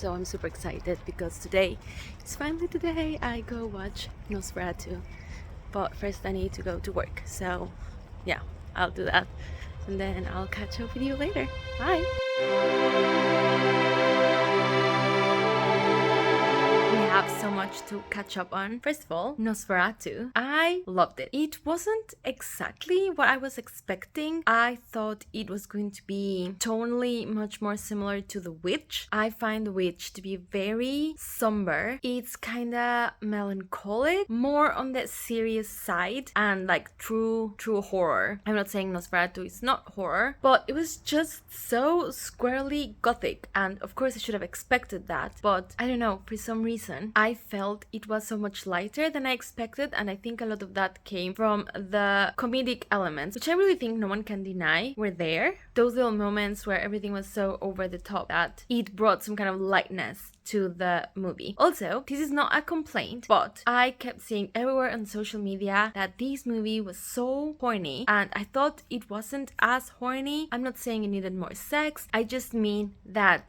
So I'm super excited because today, it's finally the day I go watch Nosferatu. But first I need to go to work. So yeah, I'll do that. And then I'll catch up with you later. Bye! We have so much to catch up on. First of all, Nosferatu. I loved it. It wasn't exactly what I was expecting. I thought it was going to be tonally much more similar to The Witch. I find The Witch to be very somber. It's kinda melancholic, more on the serious side and like true horror. I'm not saying Nosferatu is not horror, but it was just so squarely gothic, and of course I should have expected that, but I don't know, for some reason I felt it was so much lighter than I expected, and I think a lot of that came from the comedic elements, which I really think no one can deny were there. Those little moments where everything was so over the top that it brought some kind of lightness to the movie. Also, this is not a complaint, but I kept seeing everywhere on social media that this movie was so horny, and I thought it wasn't as horny. I'm not saying it needed more sex, I just mean that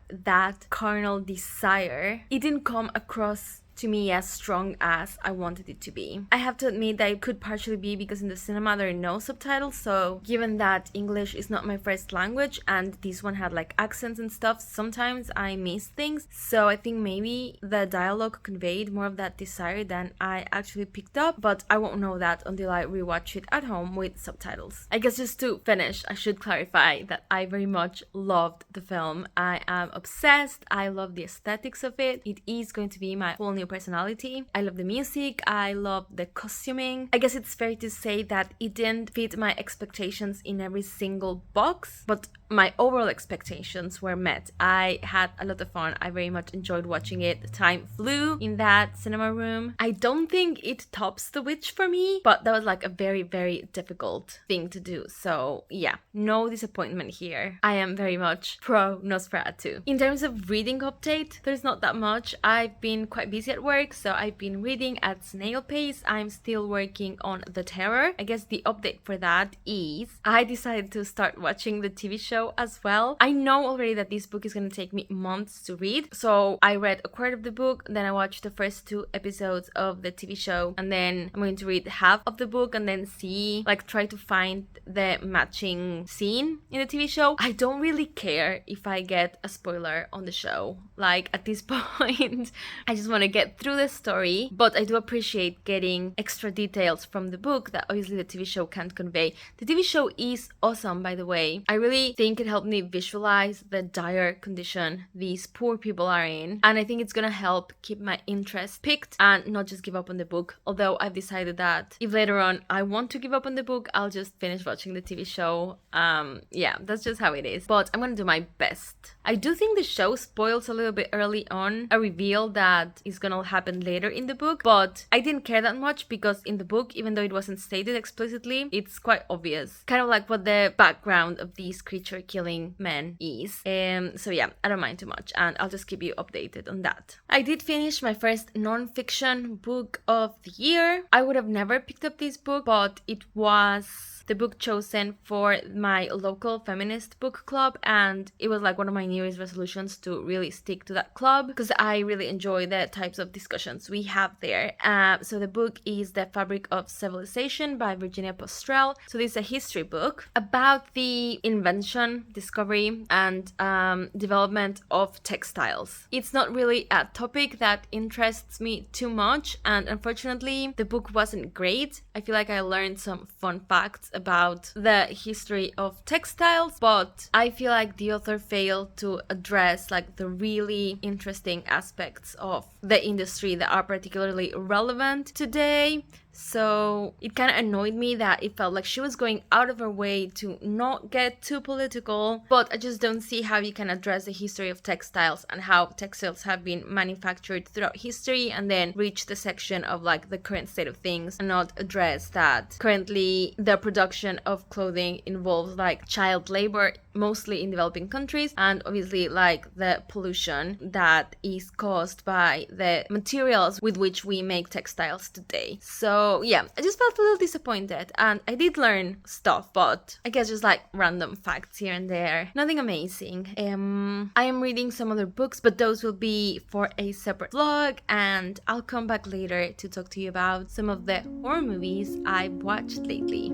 carnal desire, it didn't come across to me as strong as I wanted it to be. I have to admit that it could partially be because in the cinema there are no subtitles, so given that English is not my first language and this one had like accents and stuff, sometimes I miss things, so I think maybe the dialogue conveyed more of that desire than I actually picked up, but I won't know that until I rewatch it at home with subtitles. I guess just to finish, I should clarify that I very much loved the film. I am obsessed. I love the aesthetics of it. It is going to be my whole new personality. I love the music. I love the costuming. I guess it's fair to say that it didn't fit my expectations in every single box, but my overall expectations were met. I had a lot of fun. I very much enjoyed watching it. The time flew in that cinema room. I don't think it tops The Witch for me, but that was like a very, very difficult thing to do. So yeah, no disappointment here. I am very much pro Nosferatu. In terms of reading update, there's not that much. I've been quite busy at work, so I've been reading at snail pace. I'm still working on The Terror. I guess the update for that is I decided to start watching the TV show as well. I know already that this book is going to take me months to read, so I read a quarter of the book, then I watched the first 2 episodes of the TV show, and then I'm going to read half of the book and then try to find the matching scene in the TV show. I don't really care if I get a spoiler on the show. Like at this point, I just want to get through the story, but I do appreciate getting extra details from the book that obviously the TV show can't convey. The TV show is awesome, by the way. I really think it helped me visualize the dire condition these poor people are in, and I think it's gonna help keep my interest piqued and not just give up on the book, although I've decided that if later on I want to give up on the book, I'll just finish watching the TV show. Yeah, that's just how it is, but I'm gonna do my best. I do think the show spoils a little bit early on a reveal that is gonna happen later in the book, but I didn't care that much because in the book, even though it wasn't stated explicitly, it's quite obvious, kind of like what the background of these creature killing men is. So yeah, I don't mind too much, and I'll just keep you updated on that. I did finish my first non-fiction book of the year. I would have never picked up this book, but it was the book chosen for my local feminist book club, and it was like one of my New Year's resolutions to really stick to that club because I really enjoy the types of discussions we have there. So the book is The Fabric of Civilization by Virginia Postrel. So this is a history book about the invention, discovery, and development of textiles. It's not really a topic that interests me too much, and unfortunately the book wasn't great. I feel like I learned some fun facts about the history of textiles, but I feel like the author failed to address like the really interesting aspects of the industry that are particularly relevant today. So it kind of annoyed me that it felt like she was going out of her way to not get too political, but I just don't see how you can address the history of textiles and how textiles have been manufactured throughout history and then reach the section of like the current state of things and not address that currently the production of clothing involves like child labor, mostly in developing countries, and obviously like the pollution that is caused by the materials with which we make textiles today. So So yeah, I just felt a little disappointed, and I did learn stuff, but I guess just like random facts here and there. Nothing amazing. I am reading some other books, but those will be for a separate vlog, and I'll come back later to talk to you about some of the horror movies I've watched lately.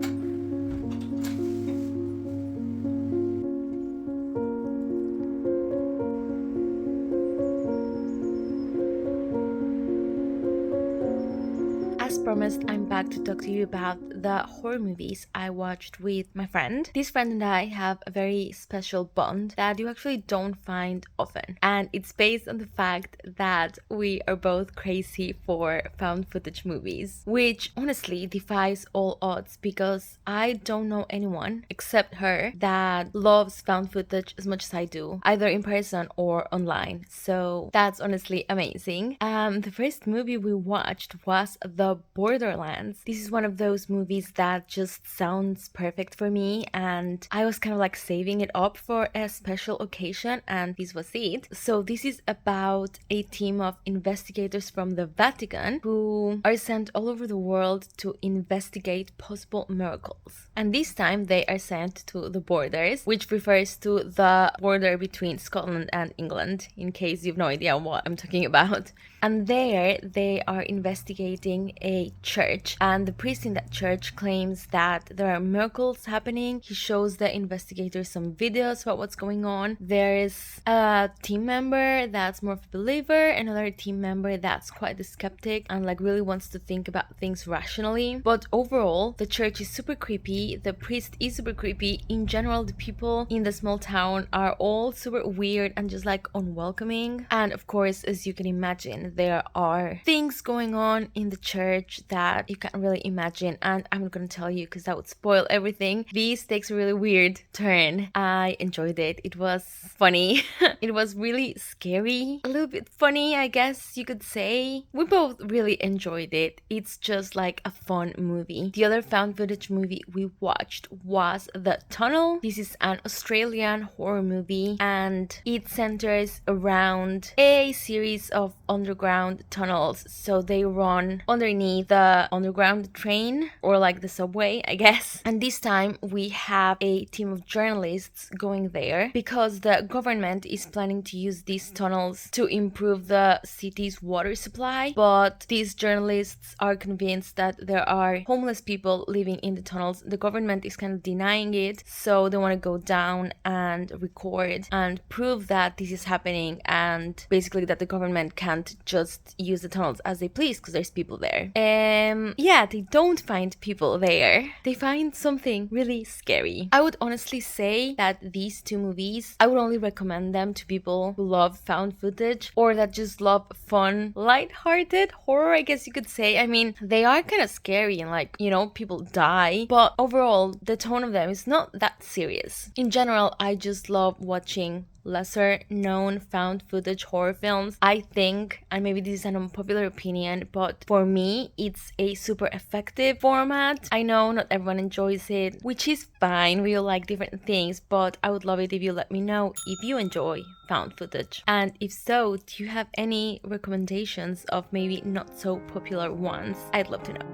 As promised, I'm back to talk to you about the horror movies I watched with my friend. This friend and I have a very special bond that you actually don't find often. And it's based on the fact that we are both crazy for found footage movies, which honestly defies all odds because I don't know anyone except her that loves found footage as much as I do, either in person or online. So that's honestly amazing. The first movie we watched was The Borderlands. This is one of those movies that just sounds perfect for me, and I was kind of like saving it up for a special occasion, and this was it. So this is about a team of investigators from the Vatican who are sent all over the world to investigate possible miracles. And this time they are sent to the borders, which refers to the border between Scotland and England, in case you've no idea what I'm talking about. And there they are investigating a church, and the priest in that church claims that there are miracles happening. He shows the investigators some videos about what's going on. There is a team member that's more of a believer, another team member that's quite the skeptic and like really wants to think about things rationally. But overall, the church is super creepy, the priest is super creepy. In general, the people in the small town are all super weird and just like unwelcoming. And of course, as you can imagine, there are things going on in the church that you can't really imagine, and I'm not gonna tell you because that would spoil everything. This takes a really weird turn. I enjoyed it. It was funny. It was really scary, a little bit funny, I guess you could say. We both really enjoyed it. It's just like a fun movie. The other found footage movie we watched was The Tunnel. This is an Australian horror movie, and it centers around a series of underground tunnels. So they run underneath the underground train, or like the subway, I guess. And this time we have a team of journalists going there because the government is planning to use these tunnels to improve the city's water supply. But these journalists are convinced that there are homeless people living in the tunnels. The government is kind of denying it, so they want to go down and record and prove that this is happening, and basically that the government can't just use the tunnels as they please because there's people there. Yeah, they don't find people there. They find something really scary. I would honestly say that these two movies, I would only recommend them to people who love found footage or that just love fun, light-hearted horror, I guess you could say. I mean, they are kind of scary and like, you know, people die, but overall, the tone of them is not that serious. In general, I just love watching lesser known found footage horror films. I think, and maybe this is an unpopular opinion, but for me it's a super effective format. I know not everyone enjoys it, which is fine. We all like different things, but I would love it if you let me know if you enjoy found footage, and if so, do you have any recommendations of maybe not so popular ones? I'd love to know.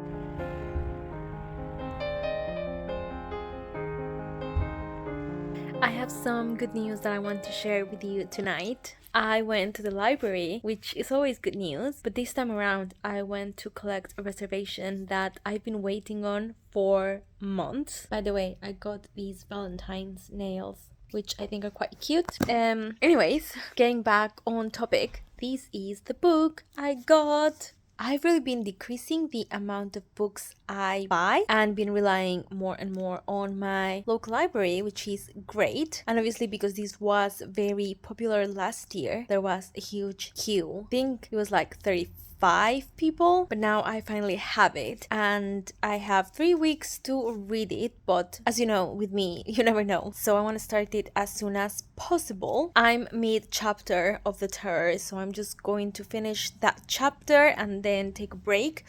I have some good news that I want to share with you tonight. I went to the library, which is always good news, but this time around I went to collect a reservation that I've been waiting on for months. By the way, I got these Valentine's nails, which I think are quite cute. Anyways, getting back on topic, this is the book I got. I've really been decreasing the amount of books I buy and been relying more and more on my local library, which is great. And obviously because this was very popular last year, there was a huge queue. I think it was like 35 people, but now I finally have it and I have 3 weeks to read it. But as you know, with me, you never know, so I want to start it as soon as possible. I'm mid chapter of the terror, so I'm just going to finish that chapter and then take a break.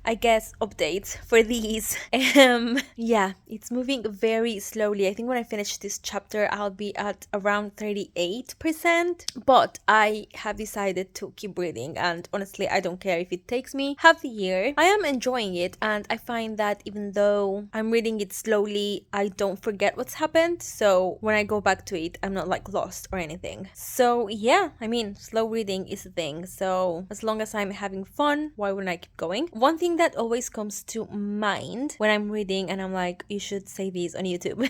I guess, updates for these. Yeah, it's moving very slowly. I think when I finish this chapter, I'll be at around 38%. But I have decided to keep reading, and honestly, I don't care if it takes me half the year. I am enjoying it, and I find that even though I'm reading it slowly, I don't forget what's happened. So when I go back to it, I'm not like lost or anything. So yeah, I mean, slow reading is a thing. So as long as I'm having fun, why wouldn't I keep going? One thing that always comes to mind when I'm reading, and I'm like, you should say this on YouTube,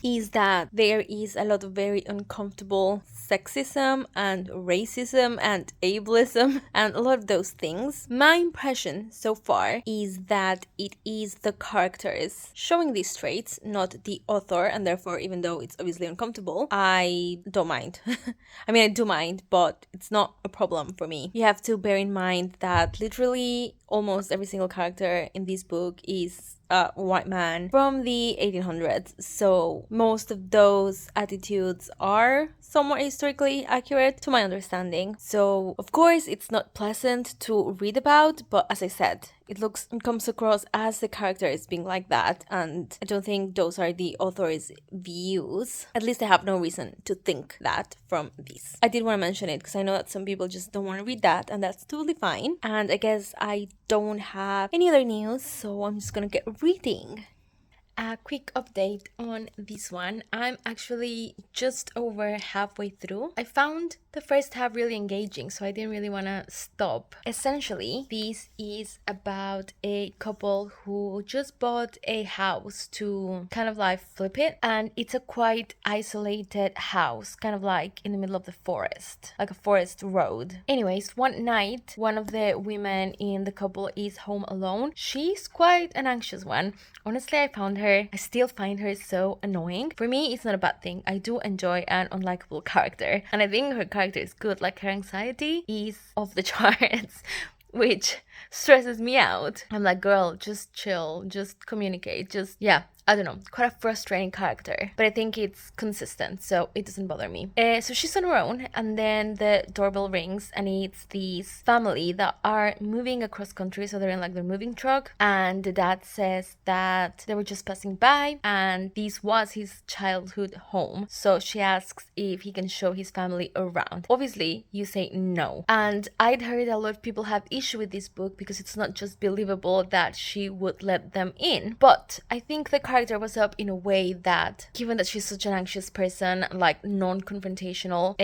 is that there is a lot of very uncomfortable sexism and racism and ableism and a lot of those things. My impression so far is that it is the characters showing these traits, not the author, and therefore, even though it's obviously uncomfortable, I don't mind. I mean, I do mind, but it's not a problem for me. You have to bear in mind that literally almost every single character in this book is a white man from the 1800s, so most of those attitudes are somewhat historically accurate to my understanding. So of course it's not pleasant to read about, but as I said, it comes across as the characters being like that, and I don't think those are the author's views. At least I have no reason to think that from this. I did want to mention it because I know that some people just don't want to read that, and that's totally fine. And I guess I don't have any other news, so I'm just gonna get reading. A quick update on this one. I'm actually just over halfway through. I found the first half really engaging, so I didn't really want to stop. Essentially, this is about a couple who just bought a house to kind of like flip it, and it's a quite isolated house, kind of like in the middle of the forest, like a forest road. Anyways, one night, one of the women in the couple is home alone. She's quite an anxious one. Honestly, I still find her so annoying. For me, it's not a bad thing. I do enjoy an unlikable character, and I think her character is good. Like, her anxiety is off the charts, which stresses me out. I'm like, girl, just chill, just communicate, yeah, I don't know, quite a frustrating character, but I think it's consistent, so it doesn't bother me. So she's on her own, and then the doorbell rings, and it's this family that are moving across country, so they're in like their moving truck, and the dad says that they were just passing by, and this was his childhood home, so she asks if he can show his family around. Obviously, you say no, and I'd heard a lot of people have issue with this book because it's not just believable that she would let them in, but I think the character was up in a way that, given that she's such an anxious person, like non-confrontational,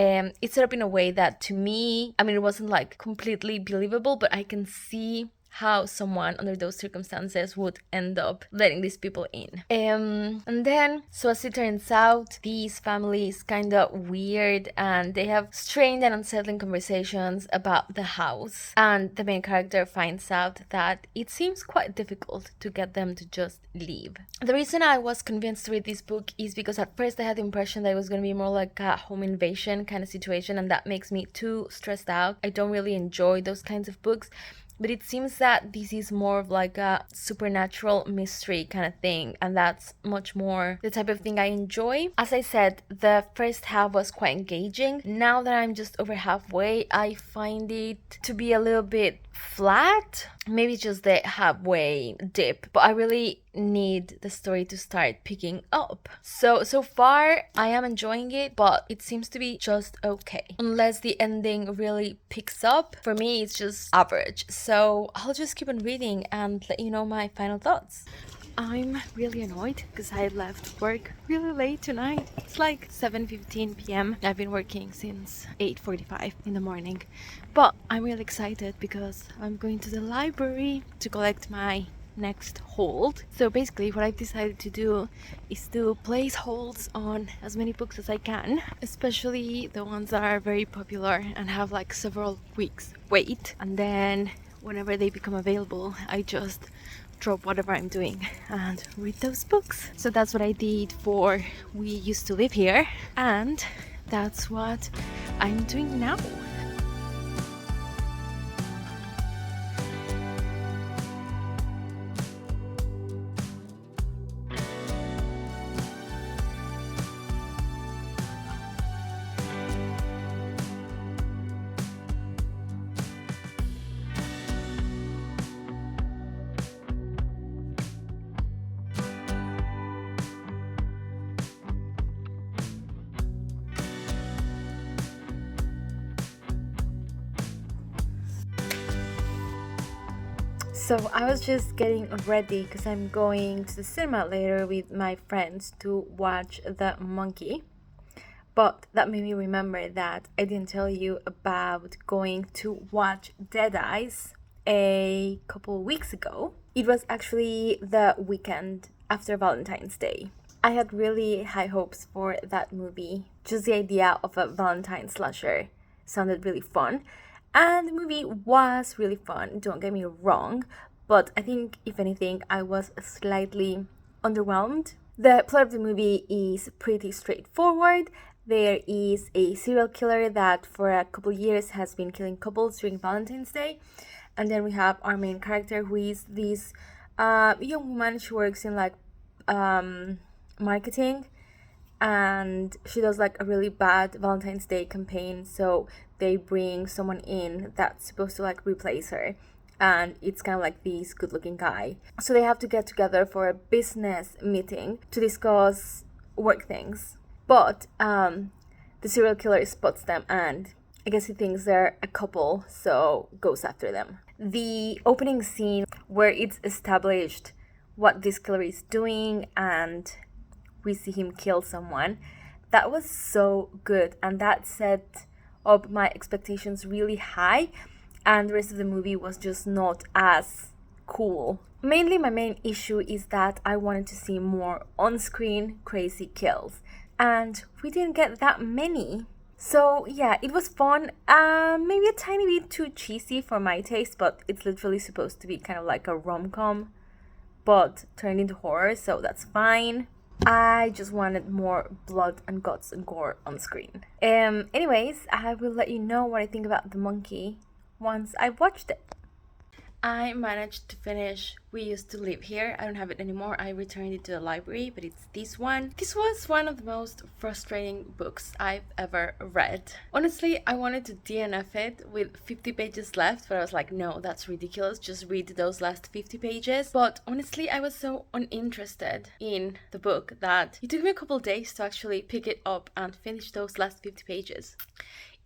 it's set up in a way that, to me, I mean, it wasn't like completely believable, but I can see how someone under those circumstances would end up letting these people in. And then, so as it turns out, these families kind of weird, and they have strange and unsettling conversations about the house, and the main character finds out that it seems quite difficult to get them to just leave. The reason I was convinced to read this book is because at first I had the impression that it was going to be more like a home invasion kind of situation, and that makes me too stressed out. I don't really enjoy those kinds of books. But it seems that this is more of like a supernatural mystery kind of thing, and that's much more the type of thing I enjoy. As I said, the first half was quite engaging. Now that I'm just over halfway, I find it to be a little bit flat. Maybe just the halfway dip, but I really need the story to start picking up. So far I am enjoying it, but it seems to be just okay. Unless the ending really picks up, for me it's just average. So I'll just keep on reading and let you know my final thoughts. I'm really annoyed because I left work really late tonight. It's like 7:15 p.m. I've been working since 8:45 in the morning. But I'm really excited because I'm going to the library to collect my next hold. So basically what I've decided to do is to place holds on as many books as I can, especially the ones that are very popular and have like several weeks wait. And then whenever they become available, I just drop whatever I'm doing and read those books. So that's what I did for We Used to Live Here, and that's what I'm doing now. So I was just getting ready because I'm going to the cinema later with my friends to watch The Monkey. But that made me remember that I didn't tell you about going to watch Dead Eyes a couple weeks ago. It was actually the weekend after Valentine's Day. I had really high hopes for that movie. Just the idea of a Valentine slasher sounded really fun. And the movie was really fun, don't get me wrong. But I think, if anything, I was slightly underwhelmed. The plot of the movie is pretty straightforward. There is a serial killer that for a couple years has been killing couples during Valentine's Day. And then we have our main character, who is this young woman. She works in marketing, and she does a really bad Valentine's Day campaign. So they bring someone in that's supposed to replace her, and it's kind of this good looking guy. So they have to get together for a business meeting to discuss work things. But the serial killer spots them, and I guess he thinks they're a couple, so goes after them. The opening scene where it's established what this killer is doing and we see him kill someone, that was so good, and that set up my expectations really high, and the rest of the movie was just not as cool. Mainly my main issue is that I wanted to see more on-screen crazy kills, and we didn't get that many. So yeah, it was fun, maybe a tiny bit too cheesy for my taste, but it's literally supposed to be kind of like a rom-com but turned into horror, so that's fine. I just wanted more blood and guts and gore on screen. Anyways, I will let you know what I think about The Monkey once I've watched it. I managed to finish We Used to Live Here. I don't have it anymore. I returned it to the library, but it's this one. This was one of the most frustrating books I've ever read. Honestly, I wanted to DNF it with 50 pages left, but I was like, no, that's ridiculous. Just read those last 50 pages. But honestly, I was so uninterested in the book that it took me a couple days to actually pick it up and finish those last 50 pages.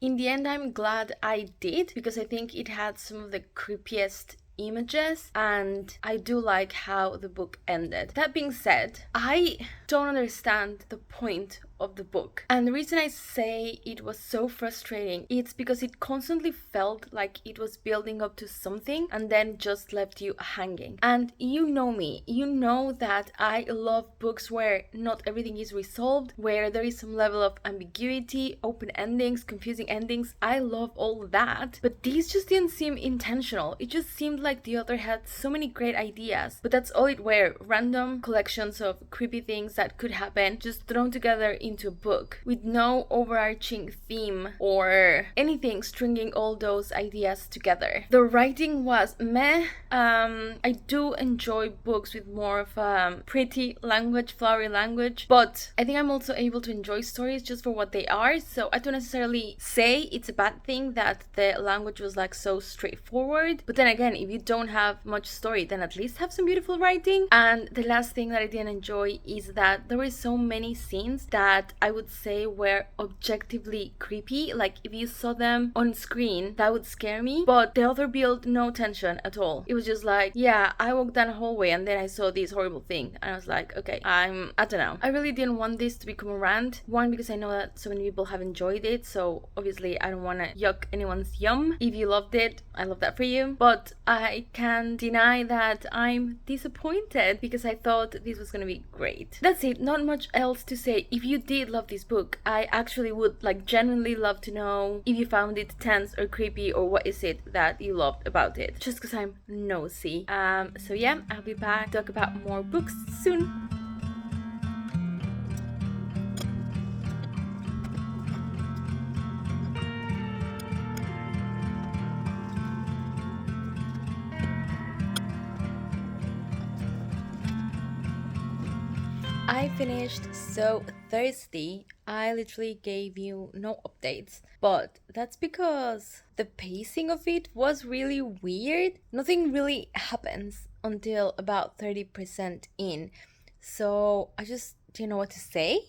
In the end, I'm glad I did, because I think it had some of the creepiest images, and I do like how the book ended. That being said, I don't understand the point of the book, and the reason I say it was so frustrating, it's because it constantly felt like it was building up to something and then just left you hanging. And you know me, you know that I love books where not everything is resolved, where there is some level of ambiguity, open endings, confusing endings. I love all that, but these just didn't seem intentional. It just seemed like the author had so many great ideas, but that's all it were, random collections of creepy things that could happen just thrown together into a book with no overarching theme or anything stringing all those ideas together. The writing was meh. I do enjoy books with more of pretty language, flowery language, but I think I'm also able to enjoy stories just for what they are, so I don't necessarily say it's a bad thing that the language was so straightforward. But then again, if you don't have much story, then at least have some beautiful writing. And the last thing that I didn't enjoy is that there were so many scenes that I would say were objectively creepy. If you saw them on screen, that would scare me, but the author built no tension at all. It was just yeah, I walked down a hallway and then I saw this horrible thing, and I was like, okay, I don't know. I really didn't want this to become a rant. One, because I know that so many people have enjoyed it, so obviously I don't want to yuck anyone's yum. If you loved it, I love that for you, but I can't deny that I'm disappointed because I thought this was gonna be great. That's it, not much else to say. If you did love this book, I actually would genuinely love to know if you found it tense or creepy, or what is it that you loved about it, just because I'm nosy. So yeah, I'll be back to talk about more books soon. I finished So Thirsty. I literally gave you no updates, but that's because the pacing of it was really weird. Nothing really happens until about 30% in, so I just didn't know what to say.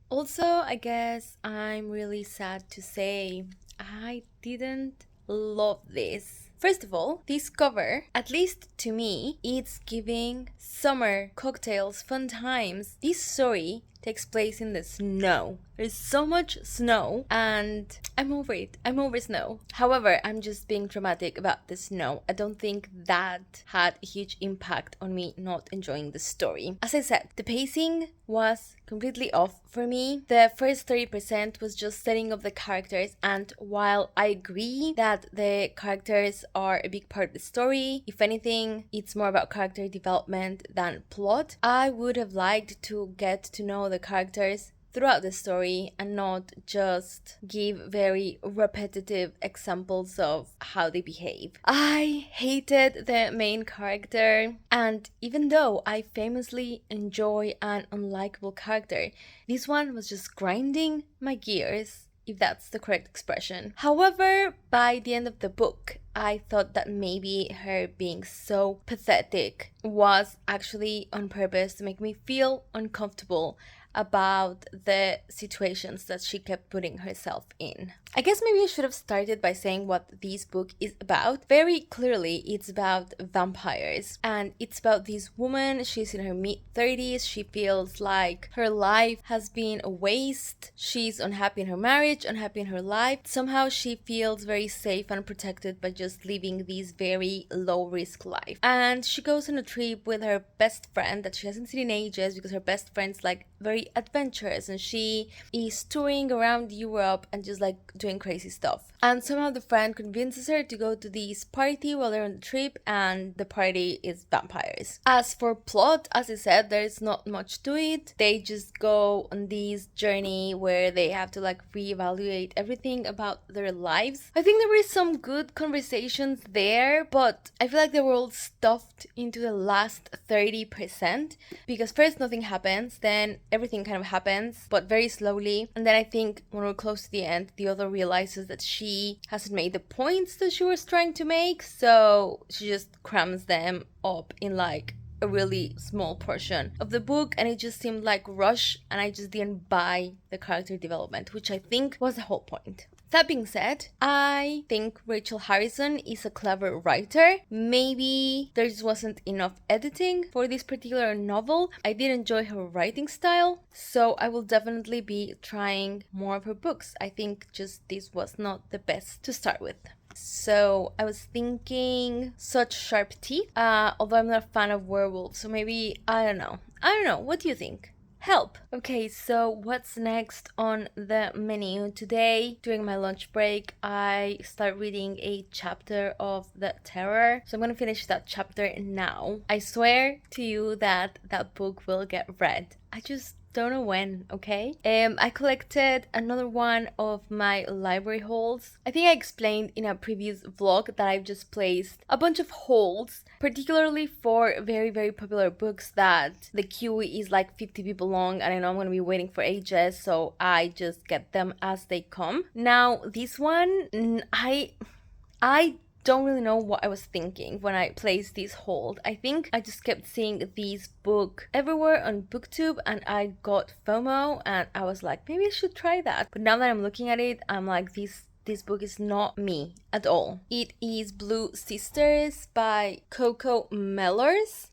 Also, I guess I'm really sad to say I didn't love this. First of all, this cover, at least to me, it's giving summer, cocktails, fun times. This story takes place in the snow. There's so much snow and I'm over it. I'm over snow. However, I'm just being dramatic about the snow. I don't think that had a huge impact on me not enjoying the story. As I said, the pacing was completely off for me. The first 30% was just setting up the characters, and while I agree that the characters are a big part of the story, if anything, it's more about character development than plot, I would have liked to get to know the characters throughout the story and not just give very repetitive examples of how they behave. I hated the main character, and even though I famously enjoy an unlikable character, this one was just grinding my gears, if that's the correct expression. However, by the end of the book, I thought that maybe her being so pathetic was actually on purpose to make me feel uncomfortable about the situations that she kept putting herself in. I guess maybe I should have started by saying what this book is about. Very clearly, it's about vampires, and it's about this woman. She's in her mid-30s. She feels like her life has been a waste. She's unhappy in her marriage, unhappy in her life. Somehow she feels very safe and protected by just living this very low-risk life. And she goes on a trip with her best friend that she hasn't seen in ages, because her best friend's like very adventurous and she is touring around Europe and just like doing crazy stuff. And somehow the friend convinces her to go to this party while they're on the trip, and the party is vampires. As for plot, as I said, there's not much to it. They just go on this journey where they have to like reevaluate everything about their lives. I think there were some good conversations there, but I feel like they were all stuffed into the last 30%, because first nothing happens, then everything kind of happens, but very slowly. And then I think when we're close to the end, the author realizes that she hasn't made the points that she was trying to make, so she just crams them up in like a really small portion of the book, and it just seemed like rush, and I just didn't buy the character development, which I think was the whole point. That being said, I think Rachel Harrison is a clever writer. Maybe there just wasn't enough editing for this particular novel. I did enjoy her writing style, so I will definitely be trying more of her books. I think just this was not the best to start with. So I was thinking Such Sharp Teeth, although I'm not a fan of werewolves, so maybe, I don't know. What do you think? Help! Okay, so what's next on the menu? Today, during my lunch break, I start reading a chapter of The Terror. So I'm gonna finish that chapter now. I swear to you that that book will get read. I just don't know when, okay? I collected another one of my library holds. I think I explained in a previous vlog that I've just placed a bunch of holds, particularly for very, very popular books that the queue is like 50 people long, and I know I'm gonna be waiting for ages, so I just get them as they come. Now, this one, I don't really know what I was thinking when I placed this hold. I think I just kept seeing this book everywhere on BookTube, and I got FOMO, and I was like, maybe I should try that. But now that I'm looking at it, I'm like, this book is not me at all. It is Blue Sisters by Coco Mellors.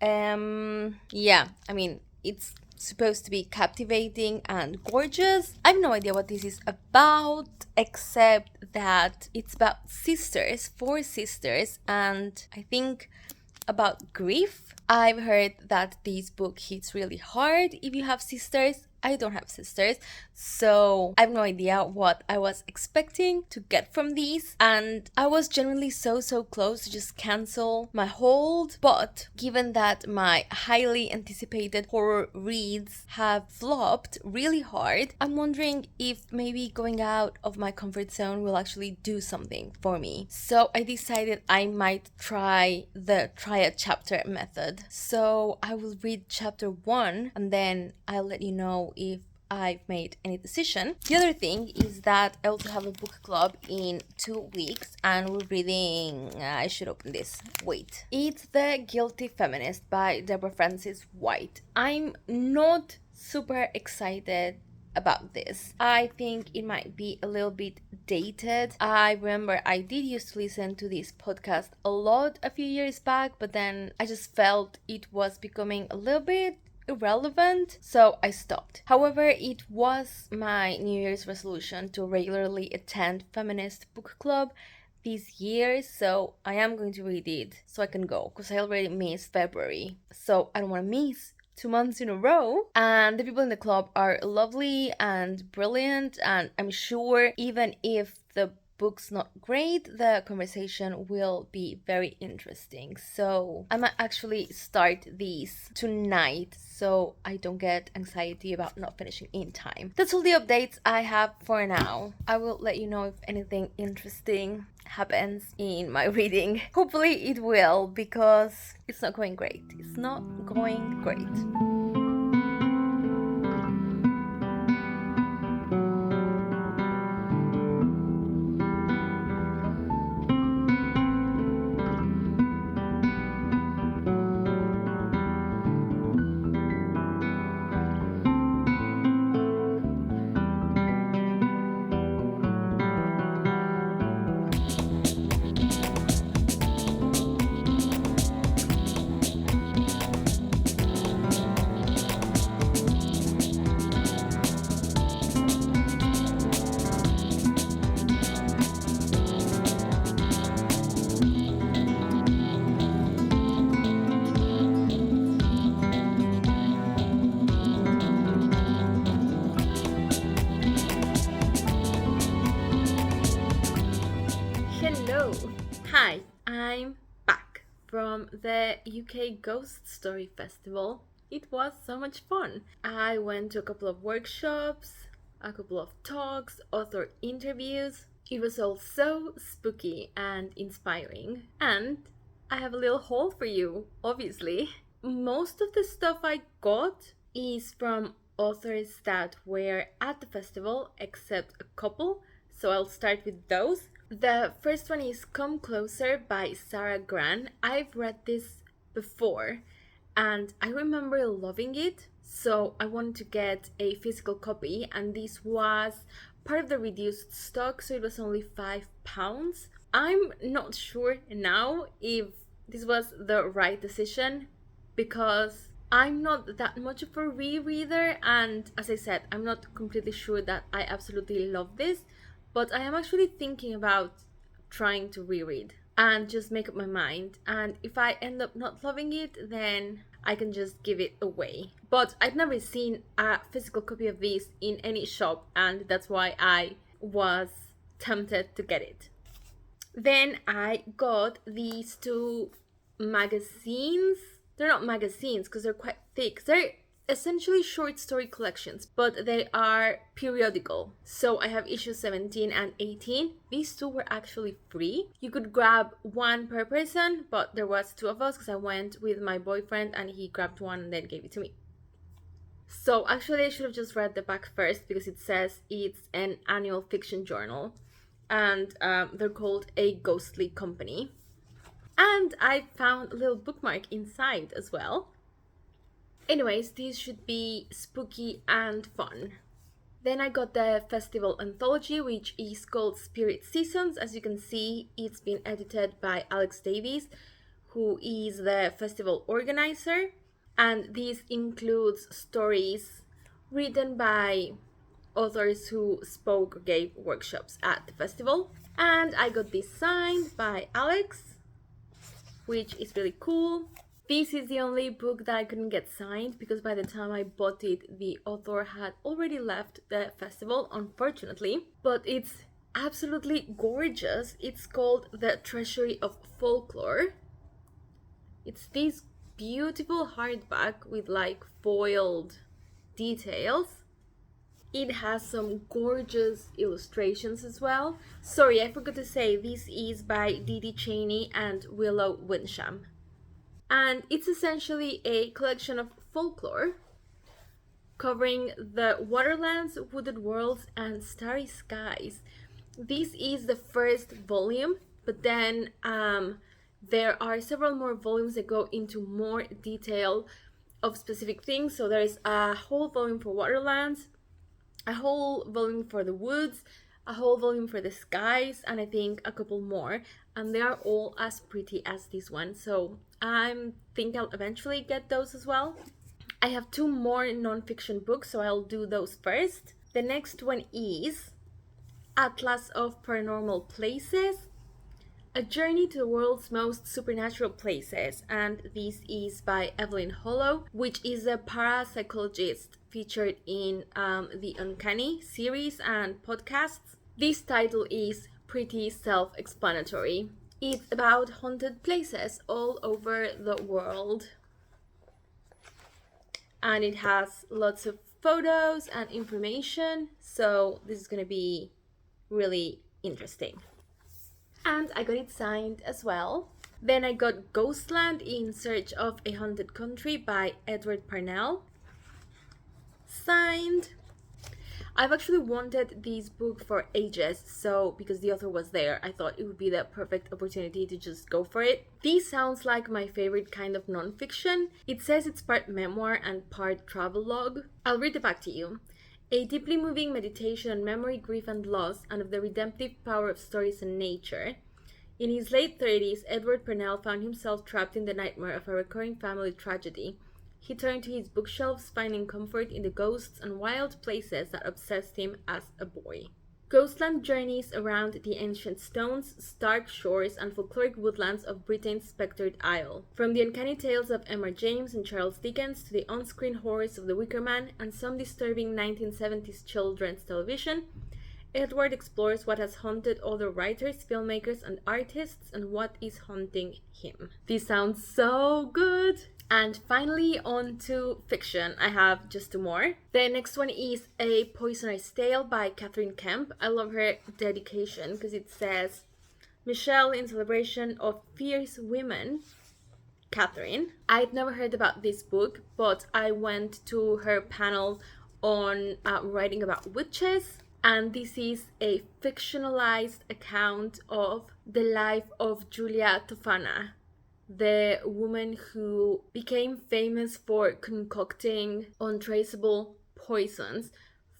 Yeah, I mean, it's supposed to be captivating and gorgeous. I have no idea what this is about, except that it's about sisters, 4 sisters, and I think about grief. I've heard that this book hits really hard if you have sisters. I don't have sisters, so I have no idea what I was expecting to get from these, and I was genuinely so close to just cancel my hold. But given that my highly anticipated horror reads have flopped really hard, I'm wondering if maybe going out of my comfort zone will actually do something for me. So I decided I might try the triad chapter method. So I will read chapter 1 and then I'll let you know if I've made any decision. The other thing is that I also have a book club in 2 weeks, and we're reading, I should open this, wait. It's The Guilty Feminist by Deborah Francis White. I'm not super excited about this. I think it might be a little bit dated. I remember I did used to listen to this podcast a lot a few years back, but then I just felt it was becoming a little bit irrelevant, so I stopped. However, it was my New Year's resolution to regularly attend feminist book club this year, so I am going to read it so I can go, because I already missed February, so I don't want to miss 2 months in a row. And the people in the club are lovely and brilliant, and I'm sure even if the book's not great, the conversation will be very interesting. So I might actually start these tonight so I don't get anxiety about not finishing in time. That's all the updates I have for now. I will let you know if anything interesting happens in my reading. Hopefully it will, because it's not going great. It's not going great. Hello! Hi, I'm back from the UK Ghost Story Festival. It was so much fun. I went to a couple of workshops, a couple of talks, author interviews. It was all so spooky and inspiring. And I have a little haul for you, obviously. Most of the stuff I got is from authors that were at the festival, except a couple. So I'll start with those. The first one is Come Closer by Sarah Gran. I've read this before and I remember loving it, so I wanted to get a physical copy, and this was part of the reduced stock, so it was only £5. I'm not sure now if this was the right decision, because I'm not that much of a rereader, and as I said, I'm not completely sure that I absolutely love this. But I am actually thinking about trying to reread and just make up my mind. And if I end up not loving it, then I can just give it away. But I've never seen a physical copy of this in any shop, and that's why I was tempted to get it. Then I got these two magazines. They're not magazines because they're quite thick. They're essentially short story collections, but they are periodical. So I have issues 17 and 18. These two were actually free. You could grab one per person, but there was two of us because I went with my boyfriend and he grabbed one and then gave it to me. So actually I should have just read the back first, because it says it's an annual fiction journal, and they're called A Ghostly Company. And I found a little bookmark inside as well. Anyways, these should be spooky and fun. Then I got the festival anthology, which is called Spirit Seasons. As you can see, it's been edited by Alex Davies, who is the festival organizer. And this includes stories written by authors who spoke or gave workshops at the festival. And I got this signed by Alex, which is really cool. This is the only book that I couldn't get signed, because by the time I bought it, the author had already left the festival, unfortunately. But it's absolutely gorgeous. It's called The Treasury of Folklore. It's this beautiful hardback with like foiled details. It has some gorgeous illustrations as well. Sorry, I forgot to say, this is by Didi Cheney and Willow Winsham. And it's essentially a collection of folklore covering the Waterlands, Wooded Worlds, and Starry Skies. This is the first volume, but then there are several more volumes that go into more detail of specific things. So there is a whole volume for Waterlands, a whole volume for the woods, a whole volume for the skies, and I think a couple more, and they are all as pretty as this one, so I think I'll eventually get those as well. I have 2 more non-fiction books, so I'll do those first. The next one is Atlas of Paranormal Places, a journey to the world's most supernatural places, and this is by Evelyn Hollow, which is a parapsychologist featured in the Uncanny series and podcasts. This title is pretty self-explanatory. It's about haunted places all over the world, and it has lots of photos and information, so this is gonna be really interesting. And I got it signed as well. Then I got Ghostland in Search of a Haunted Country by Edward Parnell, signed. I've actually wanted this book for ages, so because the author was there, I thought it would be the perfect opportunity to just go for it. This sounds like my favorite kind of nonfiction. It says it's part memoir and part travelogue. I'll read it back to you. A deeply moving meditation on memory, grief, and loss, and of the redemptive power of stories and nature. In his late 30s, Edward Purnell found himself trapped in the nightmare of a recurring family tragedy. He turned to his bookshelves, finding comfort in the ghosts and wild places that obsessed him as a boy. Ghostland journeys around the ancient stones, stark shores, and folkloric woodlands of Britain's spectred Isle. From the uncanny tales of Emma James and Charles Dickens to the on-screen horrors of The Wicker Man and some disturbing 1970s children's television, Edward explores what has haunted other writers, filmmakers, and artists, and what is haunting him. This sounds so good! And finally, on to fiction. I have just 2 more. The next one is A Poisoner's Tale by Catherine Kemp. I love her dedication because it says, Michelle in celebration of fierce women, Catherine. I'd never heard about this book, but I went to her panel on writing about witches. And this is a fictionalized account of the life of Julia Tofana, the woman who became famous for concocting untraceable poisons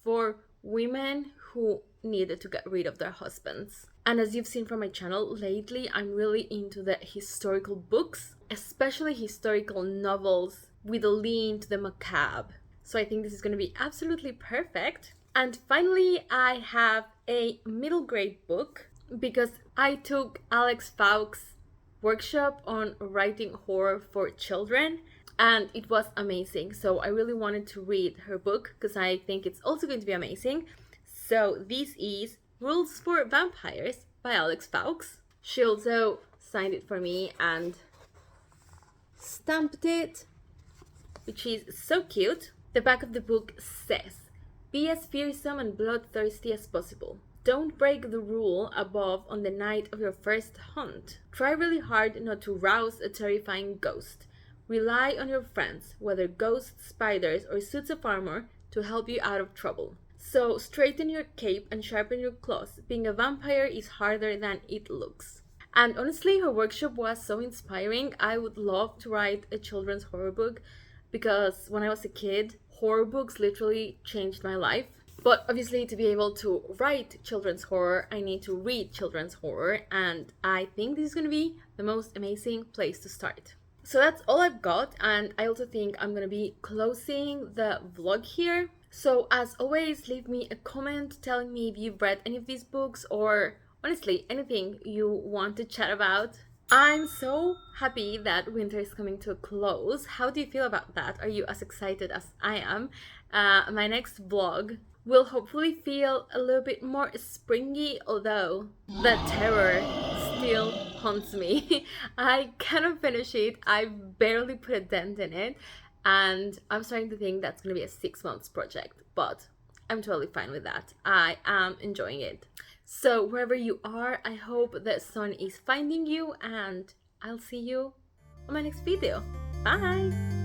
for women who needed to get rid of their husbands. And as you've seen from my channel lately, I'm really into the historical books, especially historical novels with a lean to the macabre. So I think this is going to be absolutely perfect. And finally, I have a middle grade book because I took Alex Fowkes' workshop on writing horror for children, and it was amazing. So I really wanted to read her book because I think it's also going to be amazing. So this is Rules for Vampires by Alex Fowkes. She also signed it for me and stamped it, which is so cute. The back of the book says, be as fearsome and bloodthirsty as possible. Don't break the rule above on the night of your first hunt. Try really hard not to rouse a terrifying ghost. Rely on your friends, whether ghosts, spiders, or suits of armor, to help you out of trouble. So straighten your cape and sharpen your claws. Being a vampire is harder than it looks. And honestly, her workshop was so inspiring. I would love to write a children's horror book because when I was a kid, horror books literally changed my life. But obviously, to be able to write children's horror, I need to read children's horror, and I think this is going to be the most amazing place to start. So that's all I've got, and I also think I'm going to be closing the vlog here. So as always, leave me a comment telling me if you've read any of these books, or honestly, anything you want to chat about. I'm so happy that winter is coming to a close. How do you feel about that? Are you as excited as I am? My next vlog will hopefully feel a little bit more springy, although the terror still haunts me. I cannot finish it. I barely put a dent in it, and I'm starting to think that's gonna be a 6 months project, but I'm totally fine with that. I am enjoying it. So wherever you are, I hope the sun is finding you, and I'll see you on my next video. Bye!